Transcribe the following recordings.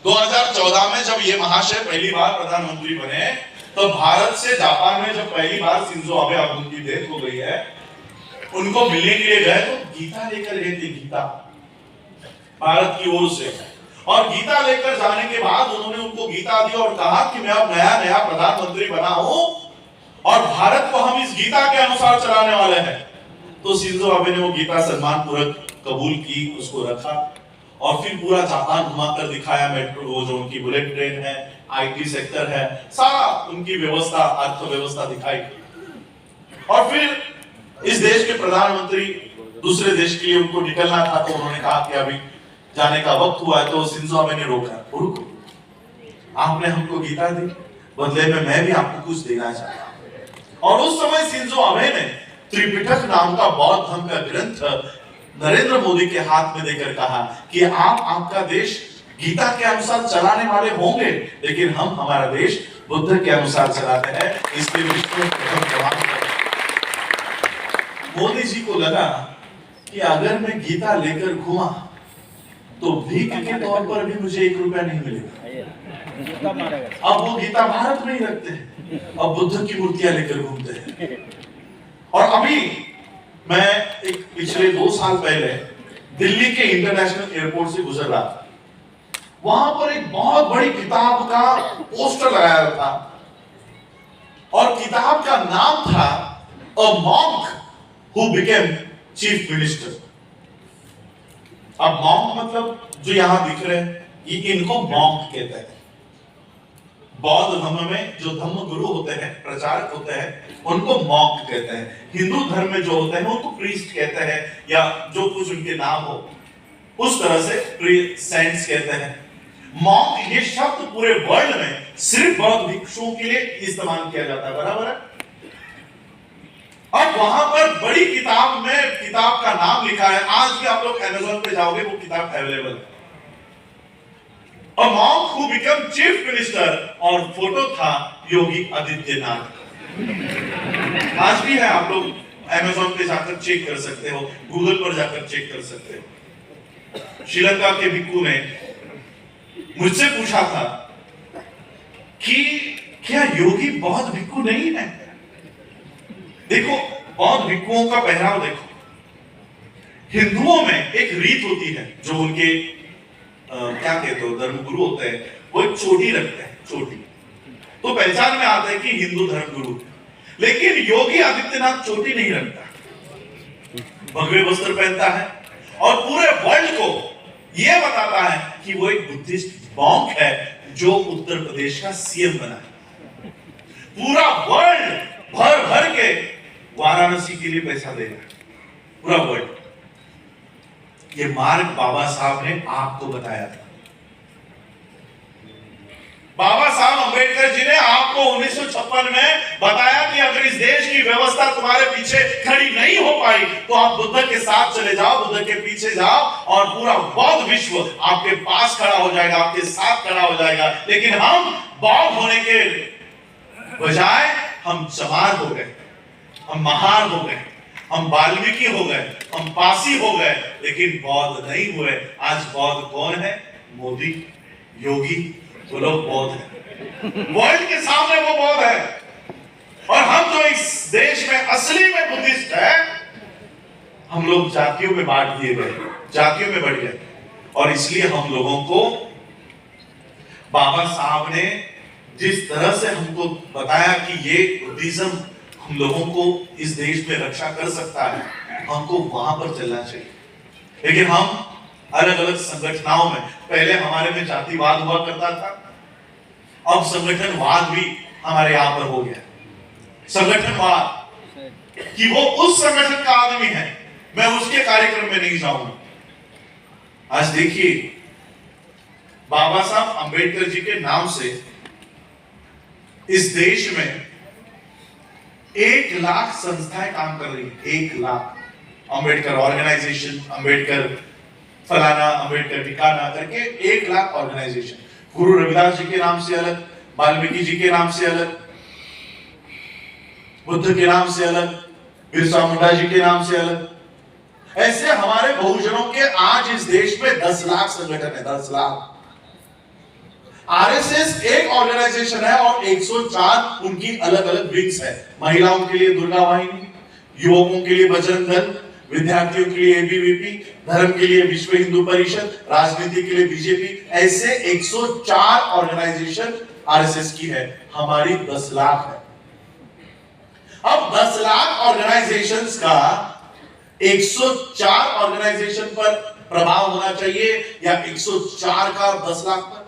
2014 में जब ये महाशय पहली बार प्रधानमंत्री बने तो भारत से जापान में जब पहली बार शिंजो आबे, अब उनकी डेथ हो गई है, उनको मिलने के लिए गए तो गीता लेकर गए थे, गीता भारत की ओर से। और गीता लेकर जाने के बाद उन्होंने उनको गीता दी और कहा कि मैं अब नया नया प्रधानमंत्री बना हूं और भारत को हम इस गीता के अनुसार चलाने वाले हैं। तो शिंजो आबे ने वो गीता सम्मानपूर्वक कबूल की, उसको रखा और फिर पूरा जापान घुमाकर दिखाया। मेट्रो, वो जो उनकी बुलेट ट्रेन है, आईटी सेक्टर है, सारा उनकी व्यवस्था, अर्थव्यवस्था दिखाई। और फिर इस देश के प्रधानमंत्री दूसरे देश के लिए उनको निकलना था तो उन्होंने कहा कि अभी जाने का वक्त हुआ है। तो शिंजो आबे ने रोका, रुको, आपने हमको गीता दी, बदले में मैं भी आपको कुछ देना चाहता हूं। और उस समय शिंजो आबे ने त्रिपिटक नाम का बौद्ध धर्म का ग्रंथ नरेंद्र मोदी के हाथ में देकर कहा कि आप आपका देश गीता के अनुसार चलाने वाले होंगे, लेकिन हम हमारा देश बुद्ध के अनुसार चलाते हैं, इसलिए विश्व प्रथम जवान। मोदी जी को लगा कि अगर मैं गीता लेकर घूमा तो भीख के तौर पर भी मुझे 1 रुपया नहीं मिलेगा। अब वो गीता भारत में ही रखते हैं, अब बुद्ध की मूर्तियां लेकर घूमते हैं। और अभी मैं एक पिछले 2 साल पहले दिल्ली के इंटरनेशनल एयरपोर्ट से गुजर रहा था। वहां पर एक बहुत बड़ी किताब का पोस्टर लगाया था और किताब का नाम था a monk who became chief minister. अब मॉन्क मतलब जो यहां दिख रहे हैं, ये इनको मॉन्क कहते हैं। बौद्ध धर्म में जो धम्म गुरु होते हैं, प्रचारक होते हैं, उनको मॉन्क कहते हैं। हिंदू धर्म में जो होते हैं उनको प्रीस्ट कहते हैं, या जो कुछ उनके नाम हो उस तरह से सेंट्स कहते हैं। मॉन्क ये शब्द पूरे वर्ल्ड में सिर्फ बौद्ध भिक्षुओं के लिए इस्तेमाल किया जाता है, बराबर है। अब वहां पर बड़ी किताब में किताब का नाम लिखा है, आज भी आप लोग अमेज़न पे जाओगे वो किताब अवेलेबल है, A monk who became chief minister, और फोटो था योगी आदित्यनाथ। आज भी है, आप लोग अमेज़न पे जाकर चेक कर सकते हो, गूगल पर जाकर चेक कर सकते हो। श्रीलंका के भिक्खु ने मुझसे पूछा था कि क्या योगी बौद्ध भिक्खु नहीं है? देखो, बौद्ध भिक्खुओं का पहनाव देखो। हिंदुओं में एक रीत होती है, जो उनके क्या कहते हो, धर्मगुरु होते हैं, वो एक चोटी रखते हैं, चोटी, तो पहचान में आता है कि हिंदू धर्मगुरु। लेकिन योगी आदित्यनाथ चोटी नहीं रखता, भगवे वस्त्र पहनता है और पूरे वर्ल्ड को यह बताता है कि वो एक बुद्धिस्ट मॉन्क है जो उत्तर प्रदेश का सीएम बना है। पूरा वर्ल्ड भर भर के वाराणसी के लिए पैसा देगा, पूरा वर्ल्ड। ये मार्ग बाबा साहब ने आपको बताया था। बाबा साहब अंबेडकर जी ने आपको 1956 में बताया कि अगर इस देश की व्यवस्था तुम्हारे पीछे खड़ी नहीं हो पाई तो आप बुद्ध के साथ चले जाओ, बुद्ध के पीछे जाओ और पूरा बौद्ध विश्व आपके पास खड़ा हो जाएगा, आपके साथ खड़ा हो जाएगा। लेकिन हम बौद्ध होने के बजाय हम चमार हो गए, हम महार हो गए, हम वाल्मीकि हो गए, हम पासी हो गए, लेकिन बौद्ध नहीं हुए। आज बौद्ध कौन है? मोदी, योगी, वो लोग बौद्ध हैं। वर्ल्ड के सामने वो बौद्ध है। और हम जो इस देश में असली में बुद्धिस्ट है, हम लोग जातियों में बांट दिए गए, जातियों में बढ़ गए। और इसलिए हम लोगों को बाबा साहब ने जिस तरह से हमको बताया कि ये बुद्धिज्म हम लोगों को इस देश में रक्षा कर सकता है, हमको वहां पर चलना चाहिए। लेकिन हम अलग अलग संगठनों में, पहले हमारे में जातिवाद हुआ करता था, अब संगठनवाद भी हमारे यहां पर हो गया। संगठनवाद कि वो उस संगठन का आदमी है, मैं उसके कार्यक्रम में नहीं जाऊंगा। आज देखिए, बाबा साहब अंबेडकर जी के नाम से इस देश में 1 लाख संस्थाएं काम कर रही है। 1 लाख अंबेडकर ऑर्गेनाइजेशन, अंबेडकर फलाना, अंबेडकर ठिकाना करके 1 लाख ऑर्गेनाइजेशन। गुरु रविदास जी के नाम से अलग, वाल्मीकि जी के नाम से अलग, बुद्ध के नाम से अलग, बिरसा मुंडा जी के नाम से अलग। ऐसे हमारे बहुजनों के आज इस देश में 10 लाख संगठन है, 10 लाख। आरएसएस एक ऑर्गेनाइजेशन है और 104 उनकी अलग अलग विंग्स है। महिलाओं के लिए दुर्गा वाहिनी, युवकों के लिए बजरंग दल, विद्यार्थियों के लिए एबीवीपी, धर्म के लिए विश्व हिंदू परिषद, राजनीति के लिए बीजेपी, ऐसे 104 ऑर्गेनाइजेशन आरएसएस की है। हमारी 10 लाख है। अब 10 लाख ऑर्गेनाइजेशंस का 104 ऑर्गेनाइजेशन पर प्रभाव होना चाहिए या 104 का 10 लाख पर?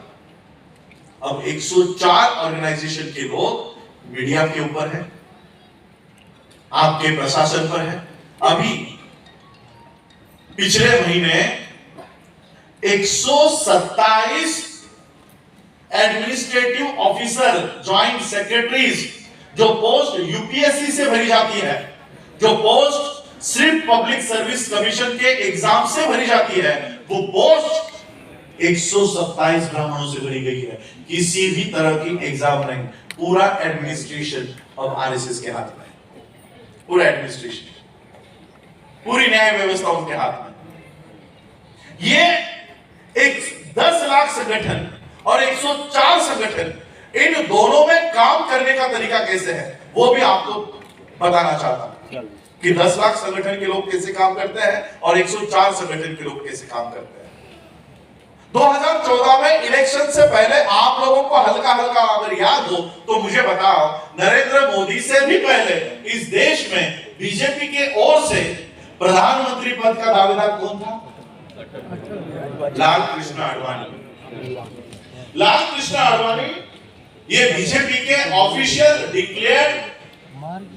अब 104 ऑर्गेनाइजेशन के लोग मीडिया के ऊपर है, आपके प्रशासन पर है। अभी पिछले महीने 127 एडमिनिस्ट्रेटिव ऑफिसर, ज्वाइंट सेक्रेटरीज, जो पोस्ट यूपीएससी से भरी जाती है, जो पोस्ट सिर्फ पब्लिक सर्विस कमीशन के एग्जाम से भरी जाती है, वो पोस्ट 127 ब्राह्मणों से भरी गई है। किसी भी तरह की एग्जाम नहीं, पूरा एडमिनिस्ट्रेशन अब आरएसएस के हाथ में है। पूरा एडमिनिस्ट्रेशन, पूरी न्याय व्यवस्था उनके हाथ में। ये एक 10 लाख संगठन और 104 संगठन, इन दोनों में काम करने का तरीका कैसे है वो भी आपको बताना चाहता हूं कि 10 लाख संगठन के लोग कैसे काम करते हैं और 104 संगठन के लोग कैसे काम करते हैं। 2014 में इलेक्शन से पहले आप लोगों को हल्का हल्का अगर याद हो तो मुझे बताओ, नरेंद्र मोदी से भी पहले इस देश में बीजेपी के ओर से प्रधानमंत्री पद का दावेदार कौन था? लाल कृष्ण आडवाणी। लाल कृष्ण आडवाणी ये बीजेपी के ऑफिशियल डिक्लेयर्ड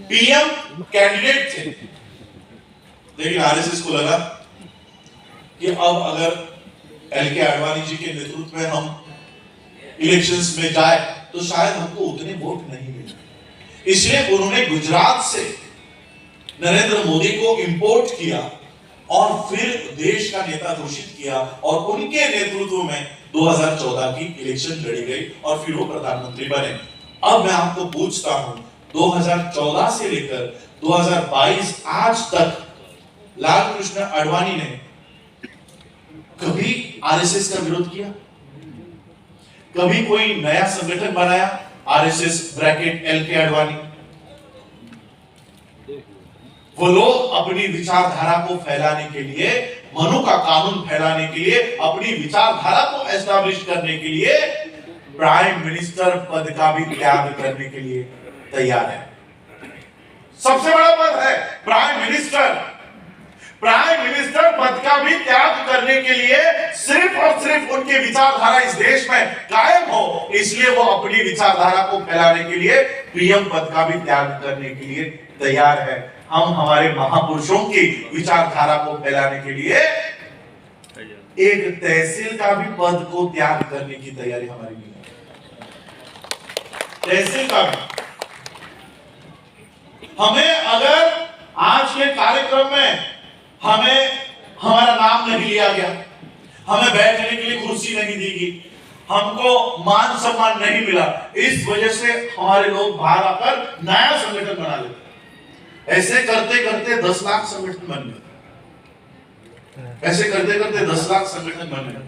पीएम कैंडिडेट थे। लेकिन आरएसएस को लगा कि अब अगर एलके आडवाणी जी के नेतृत्व में हम इलेक्शंस में जाए तो शायद हमको उतने वोट नहीं मिले। इसलिए उन्होंने गुजरात से नरेंद्र मोदी को इंपोर्ट किया और फिर देश का नेता घोषित किया और उनके नेतृत्व में 2014 की इलेक्शन लड़ी गई और फिर वो प्रधानमंत्री बने। अब मैं आपको पूछता हूं, 2014 से लेकर 2022 आज तक लाल कृष्ण आडवाणी ने कभी आरएसएस का विरोध किया? कभी कोई नया संगठन बनाया आरएसएस ब्रैकेट एलके आडवाणी? वो लोग अपनी विचारधारा को फैलाने के लिए, मनु का कानून फैलाने के लिए, अपनी विचारधारा को एस्टैब्लिश करने के लिए प्राइम मिनिस्टर पद का भी त्याग करने के लिए तैयार है। सबसे बड़ा पद है प्राइम मिनिस्टर। प्राइम मिनिस्टर पद का भी त्याग करने के लिए सिर्फ और सिर्फ उनकी विचारधारा इस देश में कायम हो, इसलिए वो अपनी विचारधारा को फैलाने के लिए पीएम पद का भी त्याग करने के लिए तैयार है। हम हमारे महापुरुषों की विचारधारा को फैलाने के लिए एक तहसील का भी पद को त्याग करने की तैयारी हमारी भी है। तहसील का भी हमें, अगर आज के कार्यक्रम में हमें हमारा नाम नहीं लिया गया, हमें बैठने के लिए कुर्सी नहीं दी गई, हमको मान सम्मान नहीं मिला, इस वजह से हमारे लोग बाहर आकर नया संगठन बना लेते। ऐसे करते करते 10 लाख संगठन बन गए। ऐसे करते करते 10 लाख संगठन बन गए।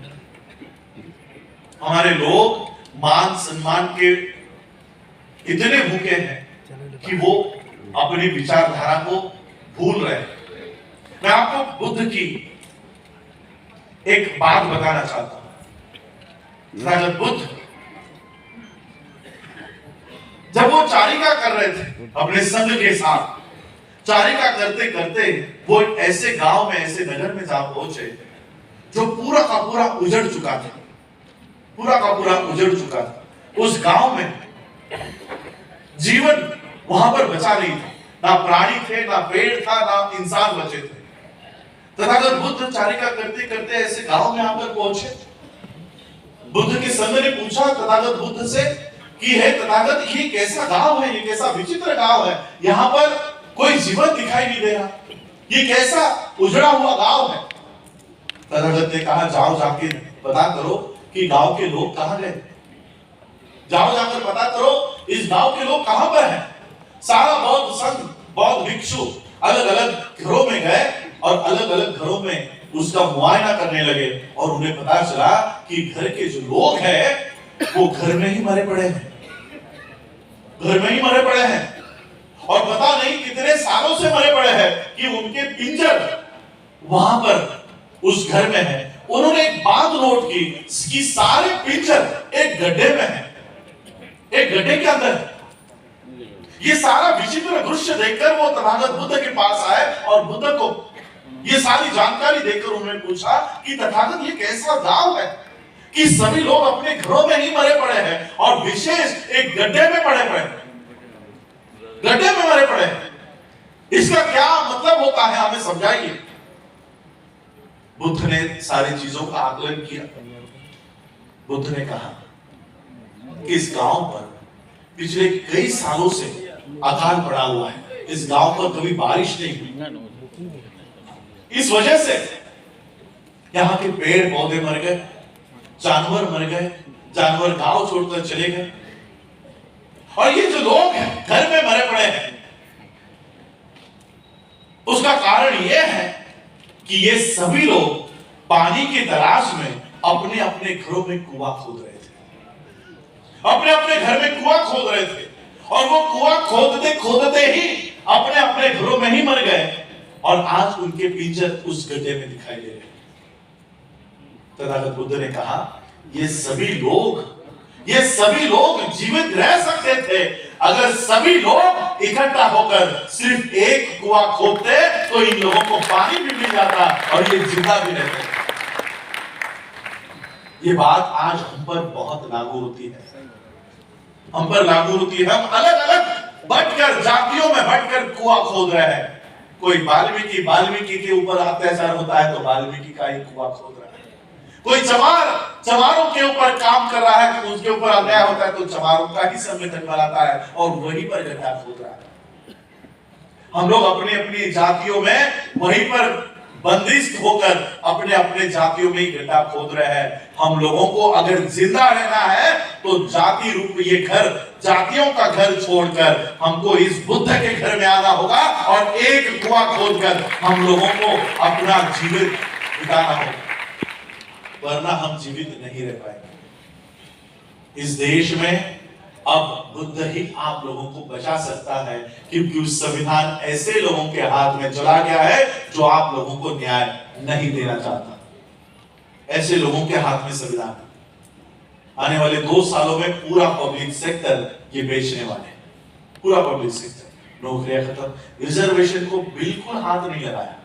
हमारे लोग मान सम्मान के इतने भूखे हैं कि वो अपनी विचारधारा को भूल रहे हैं। मैं आपको बुद्ध की एक बात बताना चाहता हूं। बुद्ध जब वो चारिका कर रहे थे अपने संघ के साथ, चारिका करते करते वो ऐसे गांव में, ऐसे नगर में जा पहुंचे जो पूरा का पूरा उजड़ चुका था। पूरा का पूरा उजड़ चुका था। उस गांव में जीवन वहां पर बचा नहीं था, ना प्राणी थे, ना पेड़ था, ना इंसान बचे थे। तथागत बुद्ध चारिका करते करते ऐसे गांव में आकर पहुंचे। बुद्ध के संघ ने पूछा तथागत बुद्ध से कि हे तथागत, ये कैसा गांव है, ये कैसा विचित्र गांव है, यहाँ पर कोई जीवन दिखाई नहीं दे रहा, ये कैसा उजड़ा हुआ गांव है। तथागत ने कहा, जाओ जाके पता करो कि गांव के लोग कहां गए। जाओ जाकर पता करो इस गांव के लोग कहां पर हैं। सारा बौद्ध संघ, बौद्ध भिक्षु अलग अलग घरों में गए और अलग अलग घरों में उसका मुआयना करने लगे और उन्हें पता चला कि घर के जो लोग हैं वो घर में ही मरे पड़े हैं, घर में ही मरे पड़े हैं। और पता नहीं कितने सालों से मरे पड़े हैं कि उनके पिंजर वहां पर उस घर में है। उन्होंने एक बात नोट की कि सारे पिंजर एक गड्ढे में है, एक गड्ढे के अंदर है। ये सारा विचित्र दृश्य देखकर वो तथागत बुद्ध के पास आए और बुद्ध को ये सारी जानकारी देकर उन्होंने पूछा कि तथागत ये कैसा गांव है कि सभी लोग अपने घरों में ही मरे पड़े हैं और विशेष एक गड्ढे में पड़े पड़े, गड्ढे में मरे पड़े हैं, इसका क्या मतलब होता है, हमें समझाइए। बुद्ध ने सारी चीजों का आकलन किया। बुद्ध ने कहा कि इस गांव पर पिछले कई सालों से अकाल पड़ा हुआ है, इस गांव पर कभी बारिश नहीं हुई, इस वजह से यहाँ के पेड़ पौधे मर गए, जानवर मर गए, जानवर गांव छोड़कर चले गए। और ये जो लोग हैं घर में मरे पड़े हैं, उसका कारण यह है कि ये सभी लोग पानी की तलाश में अपने अपने घरों में कुआं खोद रहे थे, अपने अपने घर में कुआं खोद रहे थे। और वो कुआं खोदते खोदते ही अपने अपने घरों में ही मर गए और आज उनके पिंजर उस गड्ढे में दिखाई दे रहे। तथागत बुद्ध ने कहा ये सभी लोग जीवित रह सकते थे अगर सभी लोग इकट्ठा होकर सिर्फ एक कुआं खोदते तो इन लोगों को पानी भी मिल जाता और ये जिंदा भी रहते। ये बात आज हम पर बहुत लागू होती है, हम पर लागू होती है। हम अलग अलग बटकर जातियों में बटकर कुआं खोद रहे हैं। कोई वाल्मीकि के ऊपर अत्याचार होता है तो वाल्मीकि का ही कुआं खोद रहा है। कोई चमारों के ऊपर काम कर रहा है तो उसके ऊपर अन्याय होता है तो चमारों का ही संगठन बनाता है और वहीं पर गड्ढा खोद रहा है। हम लोग अपनी अपनी जातियों में वहीं पर बंदिश होकर अपने अपने जातियों में ही गड्ढा खोद रहे हैं। हम लोगों को अगर जिंदा रहना है तो जाति रूप ये घर, जातियों का घर छोड़कर हमको इस बुद्ध के घर में आना होगा और एक कुआं खोदकर हम लोगों को अपना जीवित बिताना होगा, वरना हम जीवित नहीं रह पाएंगे। इस देश में अब बुद्ध ही आप लोगों को बचा सकता है क्योंकि उस संविधान ऐसे लोगों के हाथ में चला गया है जो आप लोगों को न्याय नहीं देना चाहता। ऐसे लोगों के हाथ में संविधान है। आने वाले 2 सालों में पूरा पब्लिक सेक्टर ये बेचने वाले, पूरा पब्लिक सेक्टर, नौकरियां खत्म, रिजर्वेशन को बिल्कुल हाथ नहीं लगाया,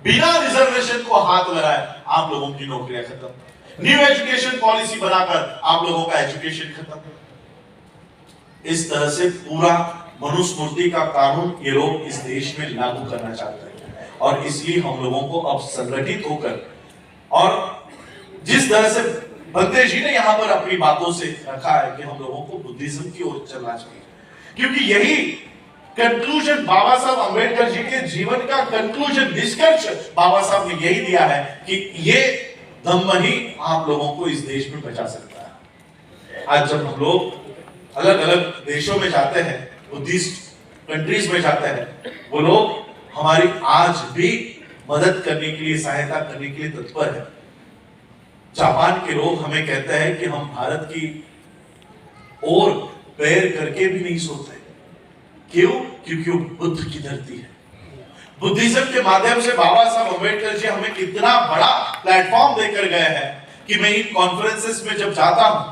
बिना रिजर्वेशन को हाथ लगाए आप लोगों की नौकरियां खत्म, न्यू एजुकेशन पॉलिसी बनाकर आप लोगों का एजुकेशन खत्म। इस तरह से पूरा मनुस्मृति का कानून ये लोग इस देश में लागू करना चाहते हैं और इसलिए हम लोगों को अब संगठित होकर, और जिस तरह से बंदे जी ने यहाँ पर अपनी बातों से रखा है कि हम लोगों को बुद्धिज्म की ओर चलना चाहिए, क्योंकि यही कंक्लूजन बाबा साहब अंबेडकर जी के जीवन का कंक्लूजन, निष्कर्ष बाबा साहब ने यही दिया है कि ये धम्म ही आप लोगों को इस देश में बचा सकता है। आज जब हम लोग अलग अलग देशों में जाते हैं, बुद्धिस्ट कंट्रीज में जाते हैं, वो लोग हमारी आज भी मदद करने के लिए, सहायता करने के लिए तत्पर है। जापान के लोग हमें कहते हैं कि हम भारत की ओर पैर करके भी नहीं सोते। क्यों? क्योंकि वो बुद्ध की धरती है। बुद्धिज्म के माध्यम से बाबा साहब अम्बेडकर जी हमें कितना बड़ा प्लेटफॉर्म देकर गए हैं कि मैं इन कॉन्फ्रेंसेस में जब जाता हूं,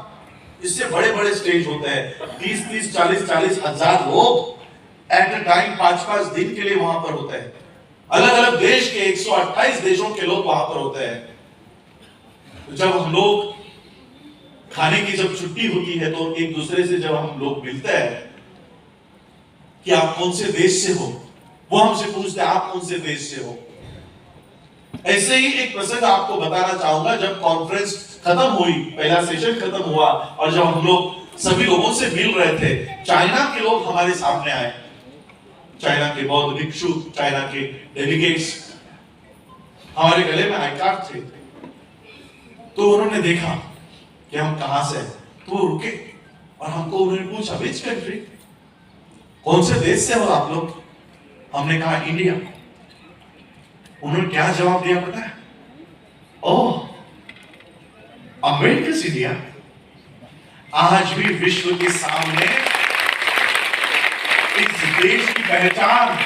इससे बड़े बड़े स्टेज होते हैं, 30-30, 40-40 हजार लोग एट अ टाइम 5-5 दिन के लिए वहां पर होते हैं। अलग अलग देश के 128 देशों के लोग वहां पर होते हैं। तो जब हम लोग खाने की जब छुट्टी होती है तो एक दूसरे से जब हम लोग मिलते हैं कि आप कौन से देश से हो, वो हमसे पूछते हैं आप कौन से देश से हो। ऐसे ही एक प्रसंग आपको बताना चाहूंगा। जब कॉन्फ्रेंस खत्म हुई, पहला सेशन खत्म हुआ और जब हम लोग सभी लोगों से मिल रहे थे, चाइना के लोग हमारे सामने आए, चाइना के बौद्ध भिक्षु, चाइना के डेलीगेट्स, हमारे गले में आई कार्ड थे। तो उन्होंने देखा कि हम कहां से हैं, तो रुके और हमको उन्होंने पूछा विच कंट्री, कौन से देश से हो आप लोग? हमने कहा इंडिया। उन्होंने क्या जवाब दिया पता है? ओह, अमेरिका इंडिया, आज भी विश्व के सामने इस देश की पहचान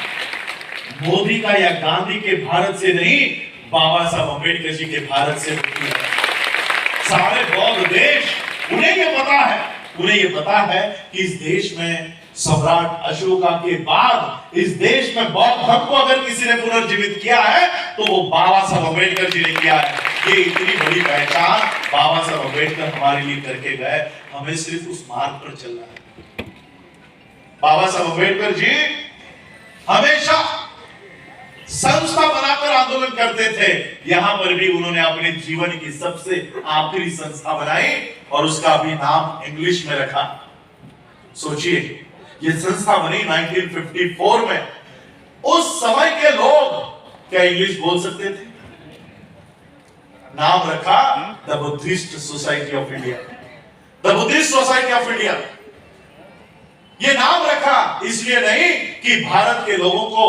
मोदी का या गांधी के भारत से नहीं, बाबा साहब अम्बेडकर जी के भारत से होती है। सारे बौद्ध देश, उन्हें ये पता है कि इस देश में सम्राट अशोका के बाद इस देश में बौद्ध धर्म को अगर किसी ने पुनर्जीवित किया है तो वो बाबा साहब अम्बेडकर जी ने किया है। ये इतनी बड़ी पहचान बाबा साहब अम्बेडकर हमारे लिए करके गए, हमें सिर्फ उस मार्ग पर चलना है। बाबा साहब अम्बेडकर जी हमेशा संस्था बनाकर आंदोलन करते थे। यहां पर भी उन्होंने अपने जीवन की सबसे आखिरी संस्था बनाई और उसका भी नाम इंग्लिश में रखा। सोचिए, ये संस्था बनी 1954 में। उस समय के लोग क्या इंग्लिश बोल सकते थे? नाम रखा the Buddhist society of India. The Buddhist society of India. ये नाम रखा इसलिए नहीं कि भारत के लोगों को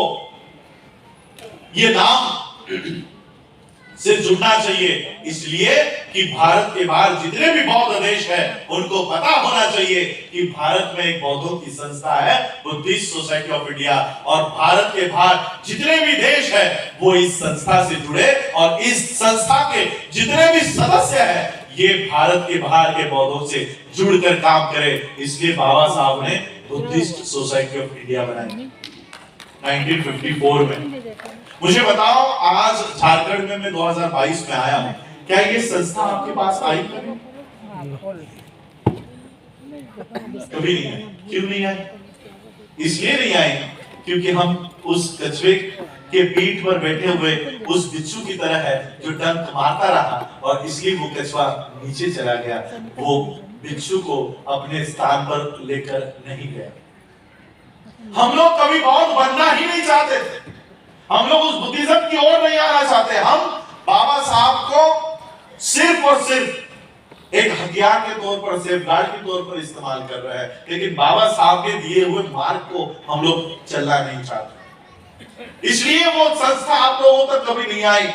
ये नाम से जुड़ना चाहिए, इसलिए कि भारत के बाहर जितने भी बौद्ध देश है उनको पता होना चाहिए कि भारत में एक बौद्धों की संस्था है, बुद्धिस्ट सोसाइटी ऑफ इंडिया, और भारत के बाहर जितने भी देश है वो इस संस्था से जुड़े और इस संस्था के जितने भी सदस्य हैं ये भारत के बाहर के बौद्धों से जुड़कर काम करे। इसलिए बाबा साहब ने बुद्धिस्ट सोसाइटी ऑफ इंडिया बनाई 1954 में। मुझे बताओ, आज झारखंड में मैं 2022 में आया हूं, क्या ये संस्था आपके पास आई? कभी नहीं आई। क्यों नहीं आई? इसलिए नहीं आई क्योंकि हम उस कछुए के पीठ पर बैठे हुए उस बिच्छू की तरह है जो डंक मारता रहा और इसलिए वो कछुआ नीचे चला गया। वो बिच्छू को अपने स्थान पर लेकर नहीं गया। हम लोग कभी बौद्ध बनना ही नहीं चाहते थे। हम लोग उस बुद्धिज्म की ओर नहीं आना चाहते। हम बाबा साहब को सिर्फ और सिर्फ एक हथियार के तौर पर, सेफगार्ड के तौर पर इस्तेमाल कर रहे हैं, लेकिन बाबा साहब के दिए हुए मार्ग को हम लोग चलना नहीं चाहते। इसलिए वो संस्था आप लोगों तक कभी नहीं आई।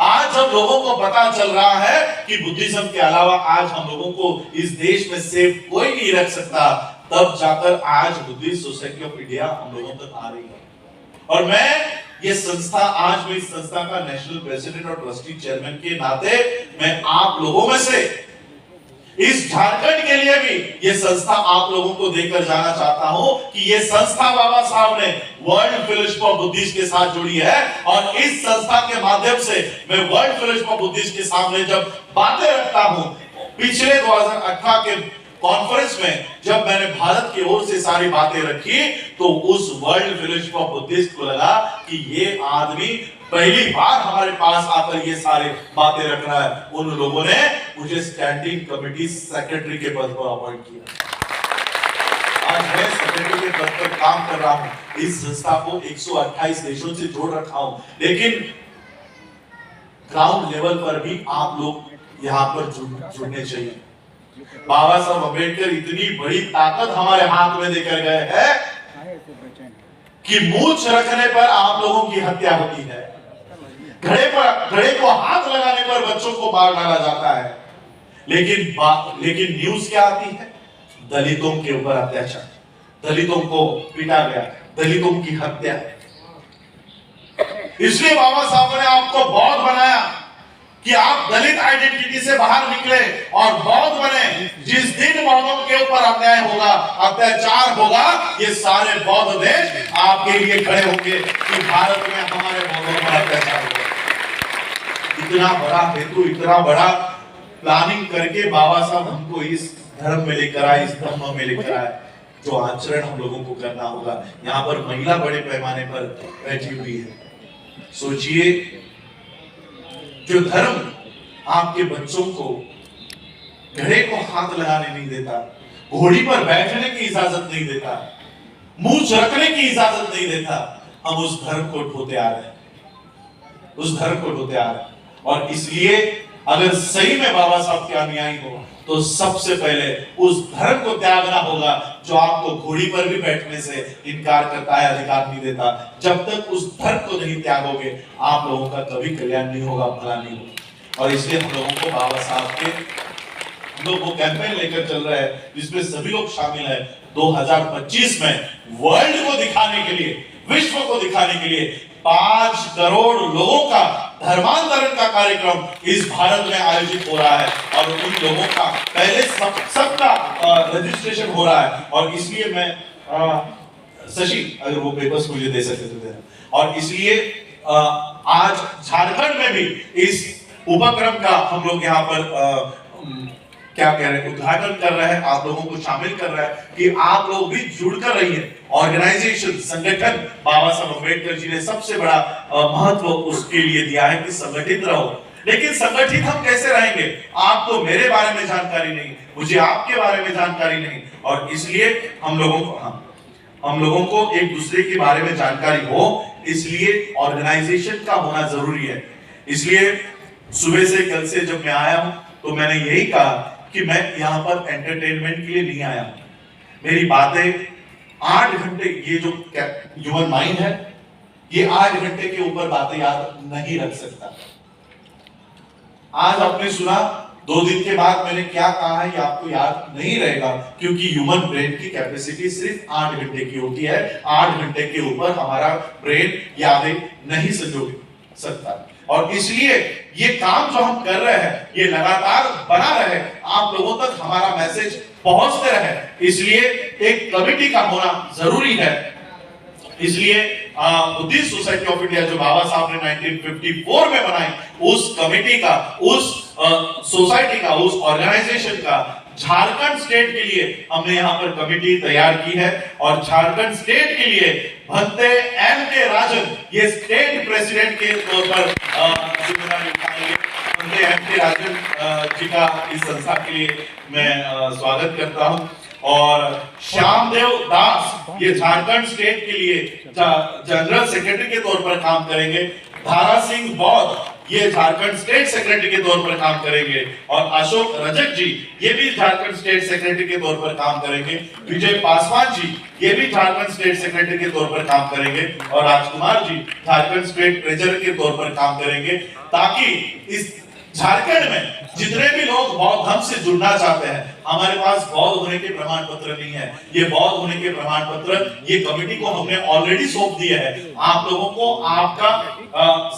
आज जब लोगों को पता चल रहा है कि बुद्धिज्म के अलावा आज हम लोगों को इस देश में सेफ कोई नहीं रख सकता, तब जाकर आज बुद्धिस्ट सोसाइटी ऑफ इंडिया हम लोगों तक आ रही है। और मैं ये संस्था, आज मैं इस संस्था का नेशनल प्रेसिडेंट और ट्रस्टी चेयरमैन के नाते मैं आप लोगों में से इस झारखंड के लिए भी ये संस्था आप लोगों को देकर जाना चाहता हूं कि ये संस्था बाबा साहब ने वर्ल्ड फेलोशिप ऑफ बुद्धिस्ट के साथ जुड़ी है। और इस संस्था के माध्यम से मैं वर्ल्ड फेलोशिप ऑफ बुद्धिस्ट के सामने जब बातें रखता हूं, पिछले 2018 के कॉन्फ्रेंस में जब मैंने भारत की ओर से सारी बातें रखी तो उस वर्ल्ड फेलोशिप ऑफ बुद्धिस्ट को लगा कि ये आदमी पहली बार हमारे पास आकर ये सारे बातें रख रहा है। उन लोगों ने मुझे स्टैंडिंग कमेटी सेक्रेटरी के पद पर अपॉइंट किया। आज मैं सेक्रेटरी के पद पर काम कर रहा हूं। इस संस्था को 128 देशों से जोड़ रखा हूं, लेकिन ग्राउंड लेवल पर भी आप लोग यहां पर जुड़ने चाहिए। बाबा साहब अम्बेडकर इतनी बड़ी ताकत हमारे हाथ में देकर गए हैं कि मूंछ रखने पर आप लोगों की हत्या होती है, घड़े को हाथ लगाने पर बच्चों को मार डाला जाता है, लेकिन न्यूज क्या आती है? दलितों के ऊपर अत्याचार, दलितों को पीटा गया, दलितों की हत्या। इसलिए बाबा साहब ने आपको बौद्ध बनाया कि आप दलित आइडेंटिटी से बाहर निकले और बौद्ध बने। जिस दिन बौद्धों के ऊपर अन्याय होगा, अत्याचार होगा, ये सारे बौद्ध देश आपके लिए खड़े होंगे कि भारत में हमारे बौद्धों पर अत्याचार होगा। इतना बड़ा हेतु, इतना बड़ा प्लानिंग करके बाबा साहब हमको इस धर्म में लेकर आए, इस धर्म में लेकर आए, जो आचरण हम लोगों को करना होगा। यहाँ पर महिला बड़े पैमाने पर बैठी हुई है। सोचिए, जो धर्म आपके बच्चों को घड़े को हाथ लगाने नहीं देता, घोड़ी पर बैठने की इजाजत नहीं देता, मूंछ रखने की इजाजत नहीं देता, हम उस धर्म को ढोते आ रहे हैं, उस धर्म को ढोते आ रहे हैं। और इसलिए अगर सही में बाबा साहब के अनुयायी हो तो सबसे पहले उस धर्म को त्यागना होगा जो आपको घोड़ी पर भी बैठने से इनकार करता है, अधिकार नहीं देता। जब तक उस धर्म को नहीं त्यागोगे आप लोगों का कभी कल्याण नहीं होगा, भला नहीं होगा। और इसलिए हम लोगों को बाबा साहब के लोग वो कैंपेन लेकर चल रहे हैं जिसमें सभी लोग शामिल हैं। 2025 में वर्ल्ड को दिखाने के लिए, विश्व को दिखाने के लिए 5 करोड़ लोगों का धर्मांतरण का कार्यक्रम इस भारत में आयोजित हो रहा है और उन लोगों का पहले सबका रजिस्ट्रेशन हो रहा है। और इसलिए मैं शशि अगर वो पेपर्स मुझे दे सकते तो देना। और इसलिए आज झारखंड में भी इस उपक्रम का हम लोग यहाँ पर क्या कह रहे हैं, उद्घाटन कर रहे हैं, आप लोगों को शामिल कर रहे हैं कि आप लोग भी जुड़कर रहिए। ऑर्गेनाइजेशन, संगठन, बाबा साहब अम्बेडकर जी ने सबसे बड़ा महत्व उसके लिए दिया है कि संगठित रहो। लेकिन संगठित हम कैसे रहेंगे? आपको मेरे बारे में जानकारी नहीं, मुझे आपके बारे में जानकारी नहीं, और इसलिए हम लोगों को एक दूसरे के बारे में जानकारी हो, इसलिए ऑर्गेनाइजेशन का होना जरूरी है। इसलिए सुबह से, कल से जब मैं आया हूं तो मैंने यही कहा कि मैं यहां पर एंटरटेनमेंट के लिए नहीं आया हूं। मेरी बातें 8 घंटे, ये जो ह्यूमन माइंड है ये 8 घंटे के ऊपर बातें याद नहीं रख सकता। आज आपने सुना, 2 दिन के बाद मैंने क्या कहा है ये आपको याद नहीं रहेगा, क्योंकि ह्यूमन ब्रेन की कैपेसिटी सिर्फ 8 घंटे की होती है। 8 घंटे के ऊपर हमारा ब्रेन यादें नहीं संजो सकता। और इसलिए ये काम जो हम कर रहे हैं ये लगातार बना रहे, आप लोगों तक हमारा मैसेज पहुंचते रहे, इसलिए एक कमेटी का होना जरूरी है। इसलिए बुद्धिस्ट सोसाइटी ऑफ इंडिया जो बाबा साहब ने 1954 में बनाई, उस कमेटी का, उस सोसाइटी का, उस ऑर्गेनाइजेशन का झारखंड स्टेट के लिए हमने यहाँ पर कमेटी तैयार की है। और झारखंड स्टेट के लिए भंते M.K. राजन ये स्टेट प्रेसिडेंट के तौर पर जिम्मेदारी उठाएंगे। भंते M.K. राजन जी का इस संस्था के लिए मैं स्वागत करता हूं। और श्यामदेव दास ये झारखंड स्टेट के लिए जनरल सेक्रेटरी के तौर पर काम करेंगे। धारा सिंह बौद्ध ये झारखंड स्टेट सेक्रेटरी के तौर पर काम करेंगे। और अशोक रजक जी ये भी झारखंड स्टेट सेक्रेटरी के तौर पर काम करेंगे। विजय पासवान जी ये भी झारखंड स्टेट सेक्रेटरी के तौर पर काम करेंगे। और राजकुमार जी झारखंड स्टेट ट्रेजरर के तौर पर काम करेंगे, ताकि इस झारखंड में जितने भी लोग बौद्ध धर्म से जुड़ना चाहते हैं, हमारे पास बौद्ध होने के प्रमाण पत्र नहीं है, ये बौद्ध होने के प्रमाण पत्र ये कमेटी को हमने ऑलरेडी सौंप दिया है। आप लोगों को आपका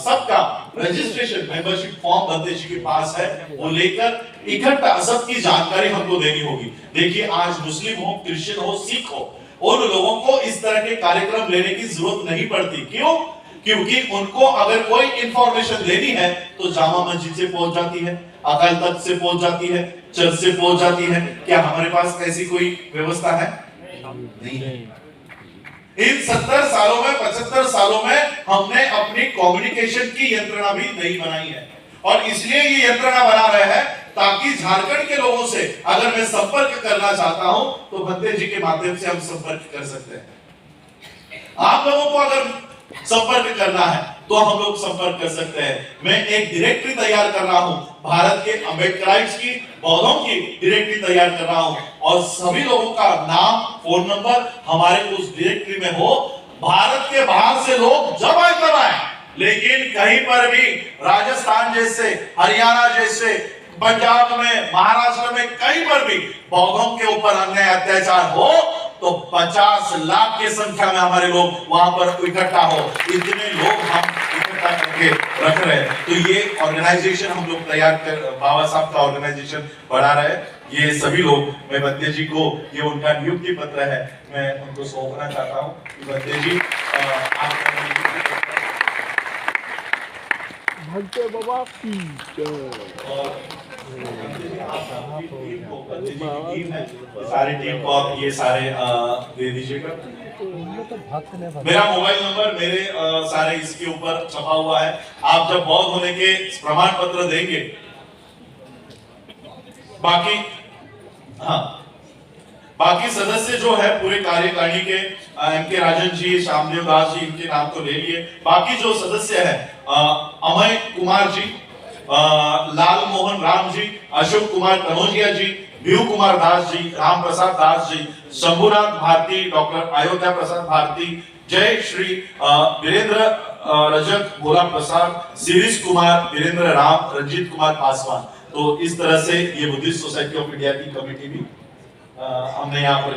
सबका रजिस्ट्रेशन मेंबरशिप फॉर्म भंते जी के पास है, वो लेकर इकट्ठा सबकी जानकारी हमको देनी होगी। देखिए, आज मुस्लिम हो, क्रिश्चियन हो, सिख हो, उन लोगों को इस तरह के कार्यक्रम लेने की जरूरत नहीं पड़ती। क्यों? क्योंकि उनको अगर कोई इंफॉर्मेशन लेनी है तो जामा मस्जिद से पहुंच जाती है, अकाल तख्त से पहुंच जाती है, चर्च से पहुंच जाती है। क्या हमारे पास ऐसी कोई व्यवस्था है? नहीं। इन 70 सालों में, 75 सालों में हमने अपनी कम्युनिकेशन की यंत्रणा भी नहीं बनाई है, और इसलिए ये यंत्रणा बना रहे हैं ताकि झारखंड के लोगों से अगर मैं संपर्क करना चाहता हूं तो भंते जी के माध्यम से हम संपर्क कर सकते हैं। आप लोगों को अगर संपर्क करना है तो हम लोग संपर्क कर सकते हैं। मैं एक डायरेक्टरी तैयार कर रहा हूं, भारत के अम्बेडकराइट्स की, बौद्धों की डायरेक्टरी तैयार कर रहा हूं, और सभी लोगों का नाम, फोन नंबर हमारे उस डायरेक्टरी में हो। भारत के बाहर से लोग जब आए तब आए, लेकिन कहीं पर भी राजस्थान जैसे, हरियाणा जैसे, पंजाब में, महाराष्ट्र में कहीं पर भी बौद्धों के ऊपर अन्याय अत्याचार हो तो 50 लाख की संख्या में हमारे लोग वहां पर इकट्ठा हो। इतने लोग हम इकट्ठा करके रख रहे हैं। तो ये ऑर्गेनाइजेशन हम लोग तैयार कर, बाबा साहब का ऑर्गेनाइजेशन बढ़ा रहे हैं। ये सभी लोग, मैं भंते जी को, ये उनका नियुक्ति पत्र है, मैं उनको सौंपना चाहता हूँ कि भंते जी भंते बाबा सारी टीम को आप ये सारे दे दीजिएगा। मेरा मोबाइल नंबर मेरे सारे इसके ऊपर छपा हुआ है। आप जब बौद्ध होने के प्रमाण पत्र देंगे, बाकी सदस्य जो है पूरे कार्यकारिणी के, M.K. राजन जी, श्यामदेव दास जी, इनके नाम तो ले लिए। बाकी जो सदस्य है, अमय कुमार जी, लाल मोहन राम जी, अशोक कुमार कनौजिया जी, व्यू कुमार दास जी, राम प्रसाद दास जी, शंभुनाथ भारती, डॉक्टर अयोध्या प्रसाद भारती, जय श्री वीरेंद्र रजक, भोला प्रसाद, शिरीष कुमार, वीरेंद्र राम, रंजीत कुमार पासवान, तो इस तरह से ये बुद्धिस्ट सोसाइटी ऑफ इंडिया की कमेटी भी हमने यहाँ पर